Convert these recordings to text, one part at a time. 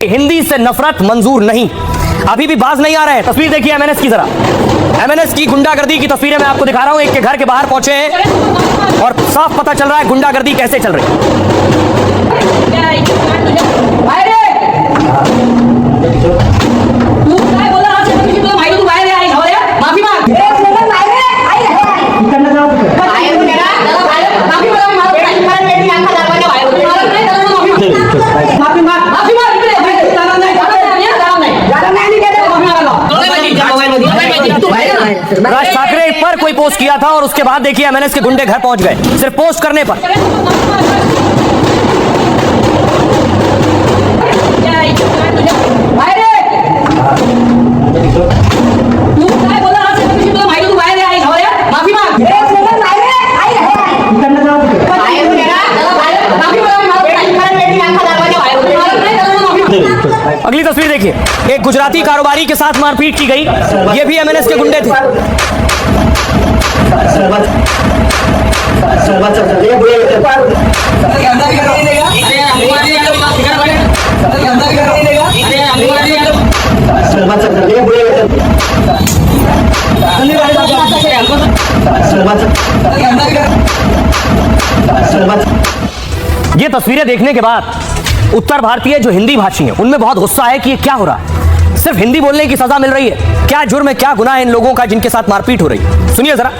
हिंदी से नफरत मंजूर नहीं, अभी भी बाज नहीं आ रहे हैं। तस्वीर देखिए एमएनएस की, जरा एमएनएस की गुंडागर्दी की तस्वीरें मैं आपको दिखा रहा हूं। एक के घर के बाहर पहुंचे हैं और साफ पता चल रहा है गुंडागर्दी कैसे चल रही राज ठाकरे पर कोई पोस्ट किया था और उसके बाद देखिए एमएनएस के गुंडे घर पहुंच गए सिर्फ पोस्ट करने पर। अगली तस्वीर देखिए, एक गुजराती कारोबारी के साथ मारपीट की गई, ये भी एमएनएस के गुंडे थे। ये तस्वीरें देखने के बाद उत्तर भारतीय जो हिंदी भाषी हैं उनमें बहुत गुस्सा है कि ये क्या हो रहा है, सिर्फ हिंदी बोलने की सजा मिल रही है। क्या जुर्म है, क्या गुनाह है इन लोगों का जिनके साथ मारपीट हो रही है। सुनिए जरा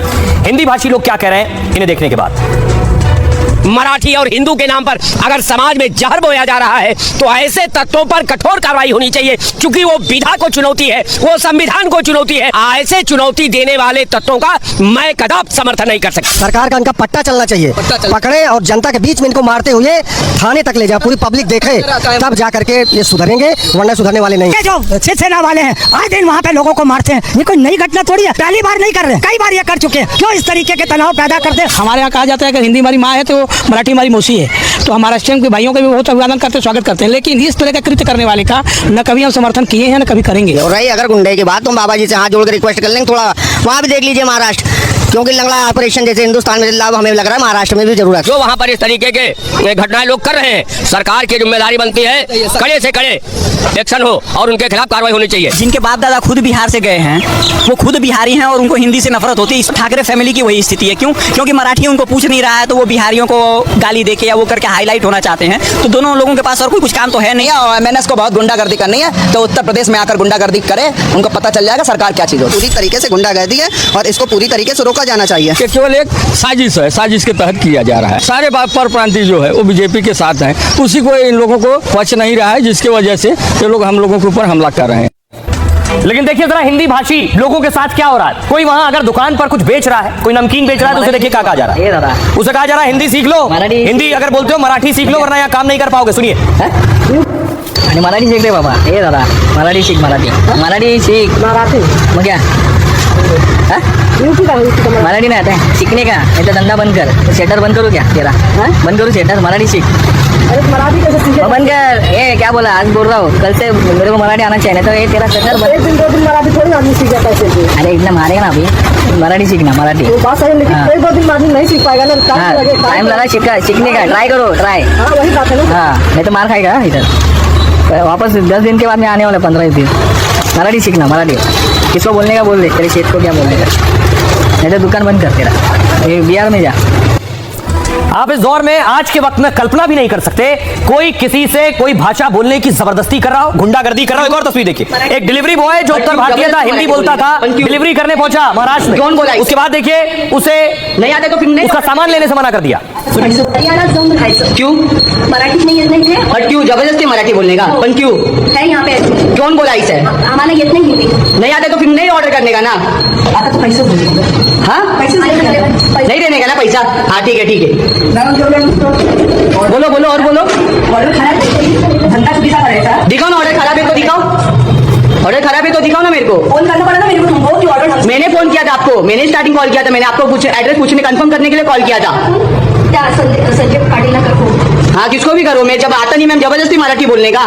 हिंदी भाषी लोग क्या कह रहे हैं इन्हें देखने के बाद। मराठी और हिंदू के नाम पर अगर समाज में जहर बोया जा रहा है तो ऐसे तत्वों पर कठोर कार्रवाई होनी चाहिए, क्योंकि वो विधा को चुनौती है, वो संविधान को चुनौती है। ऐसे चुनौती देने वाले तत्वों का मैं कदापि समर्थन नहीं कर सकता। सरकार का इनका पट्टा चलना चाहिए, पकड़े और जनता के बीच में इनको मारते हुए थाने तक ले जाए, पूरी पब्लिक देखे, तब जा करके ये सुधरेंगे, वरना सुधरने वाले नहीं। जो शिवसेना वाले हैं आए दिन वहाँ पे लोगों को मारते हैं, ये कोई नई घटना थोड़ी है, पहली बार नहीं कर रहे, कई बार ये कर चुके हैं। क्यों इस तरीके के तनाव पैदा करते हैं? हमारे यहाँ कहा जाता है कि हिंदी हमारी माँ है तो मराठी हमारी मौसी है, तो हमारे राष्ट्रीय के भाइयों के भी बहुत अभिवादन करते, स्वागत करते हैं, लेकिन इस तरह का कृत्य करने वाले का न कभी हम समर्थन किए हैं न कभी करेंगे। और रही अगर गुंडे की बात, तो बाबा जी से हाथ जोड़ के रिक्वेस्ट कर लेंगे, थोड़ा वहाँ भी देख लीजिए महाराष्ट्र, क्योंकि लंगड़ा ऑपरेशन जैसे हिंदुस्तान में लाभ हमें लग रहा है महाराष्ट्र में भी जरूरत। जो वहाँ पर इस तरीके के घटनाएं लोग कर रहे हैं, सरकार की जिम्मेदारी बनती है कड़े से कड़े एक्शन हो और उनके खिलाफ कार्रवाई होनी चाहिए। जिनके बाप दादा खुद बिहार से गए हैं, वो खुद बिहारी हैं और उनको हिंदी से नफरत होती है। इस ठाकरे फैमिली की वही स्थिति है। क्यों? क्योंकि मराठी उनको पूछ नहीं रहा है, तो वो बिहारियों को गाली देके या वो करके हाईलाइट होना चाहते हैं। तो दोनों लोगों के पास और कोई कुछ काम तो है नहीं। और एमएनएस को बहुत गुंडागर्दी करनी है, तो उत्तर प्रदेश में आकर गुंडागर्दी करे, उनको पता चल जाएगा सरकार क्या चीज हो। पूरी तरीके से गुंडागर्दी है और इसको पूरी तरीके से रोका जाना चाहिए। केवल एक साजिश है, साजिश के तहत किया जा रहा है। सारे परप्रांतीय जो है वो बीजेपी के साथ हैं, उसी को इन लोगों को पच नहीं रहा है, जिसकी वजह से ये लोग हम लोगों के ऊपर हमला कर रहे हैं। लेकिन देखिए जरा हिंदी भाषी लोगों के साथ क्या हो रहा है। कोई वहां अगर दुकान पर कुछ बेच रहा है, कोई नमकीन बेच रहा है, तो उसे देखिए क्या कहा जा रहा है। उसे कहा जा रहा है हिंदी सीख लो, हिंदी अगर बोलते हो मराठी सीख लो, वरना यहाँ काम नहीं कर पाओगे। सुनिए आणि मराठी शिक रे बाबा, हे दादा मराठी शिक, मराठी सीख, मग क्या मराठी नहीं आता है सीखने का, नहीं तो धंधा बंद कर, शेटर बंद करो क्या तेरा, बंद करो शेटर, मराठी सीख। मराठी कैसे बंद कर? ये क्या बोला, आज बोल रहा हूँ, कल से मेरे को मराठी आना चाहिए, तो ये तेरा शेटर बंद। मराठी थोड़ी आदमी सीख जाता है। अरे इतना मारेगा ना अभी, मराठी सीखना, मराठी नहीं सीख पाएगा ना, टाइम लगा सीखने का, ट्राई करो, ट्राई। वही बात है ना, हाँ नहीं तो मार खाएगा इधर। वापस 10 दिन के बाद में आने वाला, 15 दिन। मराठी सीखना, मराठी किसको बोलने का बोल दे, तेरे शेठ को क्या बोलने का, नहीं तो दुकान बंद कर तेरा, ये बिहार में जा। आप इस दौर में आज के वक्त में कल्पना भी नहीं कर सकते कोई किसी से कोई भाषा बोलने की जबरदस्ती कर रहा हो, गुंडागर्दी कर रहा हो। एक और तस्वीर देखिए, एक डिलीवरी बॉय जो उत्तर भारतीय था, हिंदी बोलता था, डिलीवरी करने पहुंचा महाराष्ट्र में, कौन बोला? उसके बाद देखिए उसे नहीं आते तो फिर नहीं, उसका सामान लेने से मना कर दिया। क्यों? मराठी नहीं येत नाही, और क्यों जबरदस्ती मराठी बोलने का, पण क्यों है यहाँ पे? कौन बोला इसे? आम्हाला येत नहीं हिंदी, नहीं आते तो फिर नहीं ऑर्डर करने का ना। आता तो पैसे हाँ पैसे नहीं देने का ना पैसा, हाँ ठीक है ठीक है, बोलो बोलो और बोलो। ऑर्डर खराब है, धंधा चुकीचा करायचा, दिखाओ ना ऑर्डर खराब है तो दिखाओ, ऑर्डर खराब है तो दिखाओ ना मेरे को। फोन करना पड़ा ना मेरे को तुमको कि ऑर्डर। मैंने फोन किया था आपको, मैंने स्टार्टिंग कॉल किया था, मैंने आपको एड्रेस पूछने कंफर्म करने के लिए कॉल किया था। संजय पाटिल करो, हाँ किसको भी करो, मैं जब आता नहीं मैम जबरदस्ती मराठी बोलने का।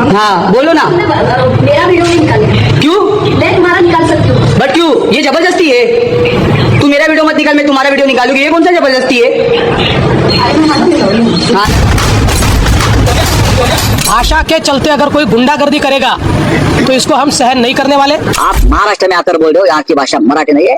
हाँ बोलो ना। मेरा वीडियो नहीं निकाले। क्यों? मैं तुम्हारा निकाल सकती हूँ, बट क्यों? ये जबरदस्ती है। तू मेरा वीडियो मत निकाल, मैं तुम्हारा वीडियो निकालूंगी, ये कौन सा जबरदस्ती है? हाँ भाषा के चलते अगर कोई गुंडागर्दी करेगा तो इसको हम सहन नहीं करने वाले। आप महाराष्ट्र में आकर बोल रहे हो यहाँ की भाषा मराठी नहीं है,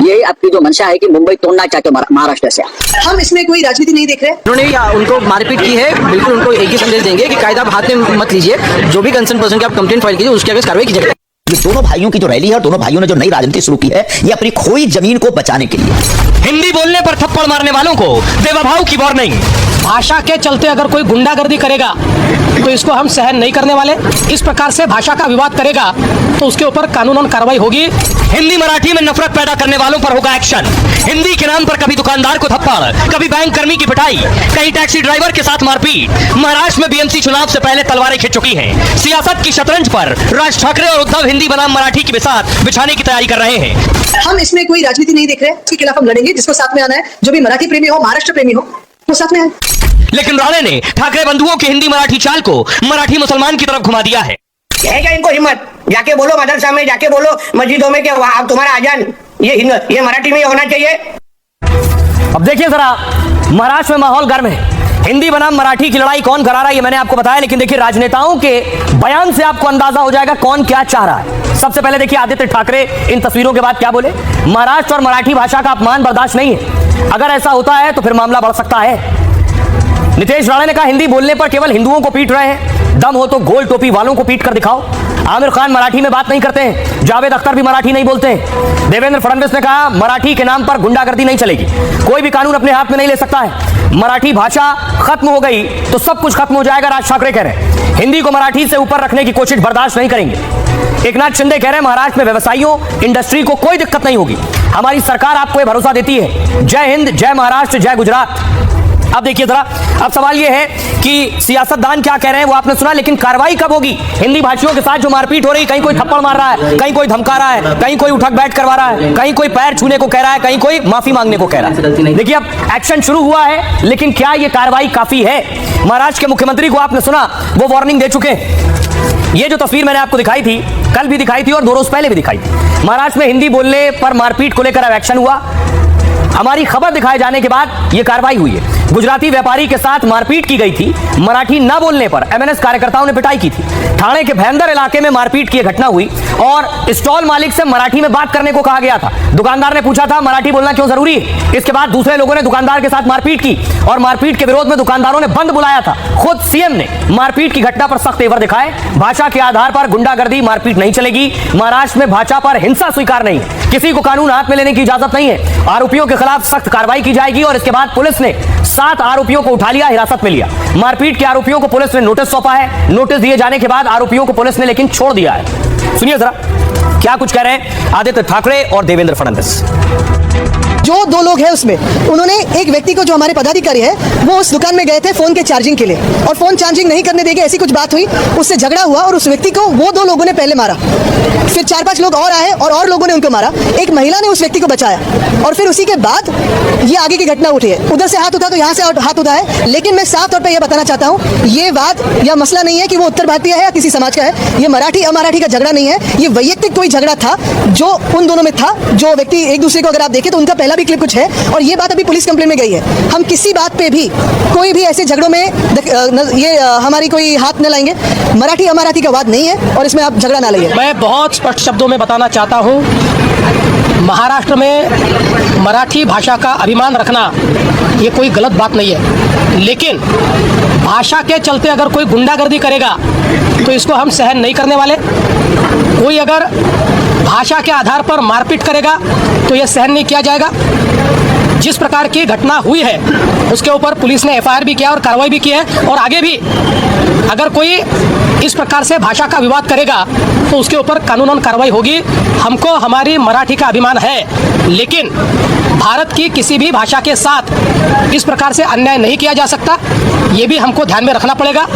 यही आपकी जो मंशा है कि मुंबई तोड़ना चाहते हो महाराष्ट्र से। हम इसमें कोई राजनीति नहीं देख रहे। उन्होंने उनको मारपीट की है, बिल्कुल उनको एक ही संदेश देंगे कि कायदा हाथ में मत लीजिए, जो भी कंसर्न पर्सन की आप कंप्लेंट फाइल कीजिए उसके अगेंस्ट कार्रवाई कीजिए। ये दोनों भाइयों की जो रैली है और दोनों भाइयों ने जो नई राजनीति शुरू की है ये अपनी खोई जमीन को बचाने के लिए। हिंदी बोलने पर थप्पड़ मारने वालों को बेवफाओं की वार्निंग। भाषा के चलते अगर कोई गुंडागर्दी करेगा तो इसको हम सहन नहीं करने वाले। इस प्रकार से भाषा का विवाद करेगा तो उसके ऊपर कानूनन कार्रवाई होगी। हिंदी मराठी में नफरत पैदा करने वालों पर होगा एक्शन। हिंदी के नाम पर कभी दुकानदार को थप्पड़, कभी बैंक कर्मी की पिटाई, कहीं टैक्सी ड्राइवर के साथ मारपीट। महाराष्ट्र में बीएमसी चुनाव से पहले तलवारें खिंच चुकी हैं। सियासत की शतरंज पर राज ठाकरे और उद्धव हिंदी बनाम मराठी के साथ बिछाने की तैयारी कर रहे हैं। हम इसमें कोई राजनीति नहीं देख रहे। इसके खिलाफ हम लड़ेंगे। जिसको साथ में आना है, जो भी मराठी प्रेमी हो, महाराष्ट्र प्रेमी हो, वो साथ में आए। लेकिन राणे ने ठाकरे बंधुओं की हिंदी मराठी चाल को मराठी मुसलमान की तरफ घुमा दिया है क्या इनको हिम्मत? जाके बोलो मदरसा में, जाके बोलो मस्जिदों में कि तुम्हारा अजान ये मराठी में होना चाहिए। अब देखिए जरा, महाराष्ट्र में माहौल गर्म है। हिंदी बनाम मराठी की लड़ाई कौन करा रहा है ये मैंने आपको बताया, लेकिन देखिए राजनेताओं के बयान से आपको अंदाजा हो जाएगा कौन क्या चाह रहा है। सबसे पहले देखिए आदित्य ठाकरे इन तस्वीरों के बाद क्या बोले। महाराष्ट्र और मराठी भाषा का अपमान बर्दाश्त नहीं है, अगर ऐसा होता है तो फिर मामला बढ़ सकता है। नितेश राणे ने कहा हिंदी बोलने पर केवल हिंदुओं को पीट रहे हैं, दम हो तो गोल टोपी वालों को पीट कर दिखाओ। आमिर खान मराठी में बात नहीं करते हैं, जावेद अख्तर भी मराठी नहीं बोलते हैं। देवेंद्र फडणवीस ने कहा मराठी के नाम पर गुंडागर्दी नहीं चलेगी, कोई भी कानून अपने हाथ में नहीं ले सकता है। मराठी भाषा खत्म हो गई तो सब कुछ खत्म हो जाएगा, राज ठाकरे कह रहे हैं। हिंदी को मराठी से ऊपर रखने की कोशिश बर्दाश्त नहीं करेंगे। एकनाथ शिंदे कह रहे हैं महाराष्ट्र में व्यवसायियों, इंडस्ट्री को कोई दिक्कत नहीं होगी, हमारी सरकार आपको यह भरोसा देती है। जय हिंद, जय महाराष्ट्र, जय गुजरात। अब देखिए जरा, अब सवाल यह है कि सियासतदान क्या कह रहे हैं वो आपने सुना, लेकिन कार्रवाई कब होगी? हिंदी भाषियों के साथ जो मारपीट हो रही, कहीं कोई थप्पड़ मार रहा है, कहीं कोई धमका रहा है, कहीं कोई उठक बैठ करवा रहा है, कहीं कोई पैर छूने को कह रहा है, कहीं कोई माफी मांगने को कह रहा है। देखिए अब एक्शन शुरू हुआ है, लेकिन क्या यह कार्रवाई काफी है? महाराष्ट्र के मुख्यमंत्री को आपने सुना, वो वार्निंग दे चुके हैं। ये जो तस्वीर मैंने आपको दिखाई थी, कल भी दिखाई थी और 2 रोज पहले भी दिखाई थी। महाराष्ट्र में हिंदी बोलने पर मारपीट को लेकर अब एक्शन हुआ। हमारी खबर दिखाए जाने के बाद यह कार्रवाई हुई है। गुजराती व्यापारी के साथ मारपीट की गई थी, मराठी न बोलने पर एमएनएस कार्यकर्ताओं ने पिटाई की थी। ठाणे के भयंदर इलाके में मारपीट की घटना हुई और स्टॉल मालिक से मराठी में बात करने को कहा गया था। दुकानदार ने पूछा था मराठी बोलना क्यों जरूरी है। इसके बाद दूसरे लोगों ने दुकानदार के साथ मारपीट की और मारपीट के विरोध में दुकानदारों ने बंद बुलाया था। खुद सीएम ने मारपीट की घटना पर सख्त तेवर दिखाए। भाषा के आधार पर गुंडागर्दी, मारपीट नहीं चलेगी। महाराष्ट्र में भाषा पर हिंसा स्वीकार नहीं है, किसी को कानून हाथ में लेने की इजाजत नहीं है। आरोपियों के खिलाफ सख्त कार्रवाई की जाएगी। और इसके बाद पुलिस ने 7 आरोपियों को उठा लिया, हिरासत में लिया। मारपीट के आरोपियों को पुलिस ने नोटिस सौंपा है। नोटिस दिए जाने के बाद आरोपियों को पुलिस ने लेकिन छोड़ दिया है। सुनिए जरा क्या कुछ कह रहे हैं आदित्य ठाकरे और देवेंद्र फडणवीस। जो 2 लोग हैं उसमें उन्होंने एक व्यक्ति को, जो हमारे पदाधिकारी है, वो उस दुकान में गए थे फोन के चार्जिंग के लिए और फोन चार्जिंग नहीं करने देंगे ऐसी कुछ बात हुई, उससे झगड़ा हुआ और उस व्यक्ति को वो 2 लोगों ने पहले मारा। फिर 4-5 लोग और आए और लोगों ने उनको मारा। एक महिला ने उस व्यक्ति को बचाया और फिर उसी के बाद ये आगे की घटना उठी है। उधर से हाथ उठा तो यहाँ से हाथ उठा है। लेकिन मैं साफ तौर पर यह बताना चाहता हूँ, ये बात या मसला नहीं है कि वो उत्तर भारतीय है या किसी समाज का है। ये मराठी अमराठी का झगड़ा नहीं है, ये वैयक्तिक कोई झगड़ा था जो उन दोनों में था। जो व्यक्ति एक दूसरे को, अगर आप देखें तो उनका पहला भी क्लिप कुछ है और ये बात अभी पुलिस कंप्लेंट में गई है। हम किसी बात पे भी, कोई भी ऐसे झगड़ों में हमारी कोई हाथ न लाएंगे। मराठी अमराठी का वाद नहीं है और इसमें आप झगड़ा ना लाइए। मैं बहुत स्पष्ट शब्दों में बताना चाहता हूँ, महाराष्ट्र में मराठी भाषा का अभिमान रखना ये कोई गलत बात नहीं है, लेकिन भाषा के चलते अगर कोई गुंडागर्दी करेगा तो इसको हम सहन नहीं करने वाले। कोई अगर भाषा के आधार पर मारपीट करेगा तो यह सहन नहीं किया जाएगा। जिस प्रकार की घटना हुई है उसके ऊपर पुलिस ने एफआईआर भी किया और कार्रवाई भी की है और आगे भी अगर कोई इस प्रकार से भाषा का विवाद करेगा तो उसके ऊपर कानूनन कार्रवाई होगी। हमको हमारी मराठी का अभिमान है, लेकिन भारत की किसी भी भाषा के साथ इस प्रकार से अन्याय नहीं किया जा सकता, ये भी हमको ध्यान में रखना पड़ेगा।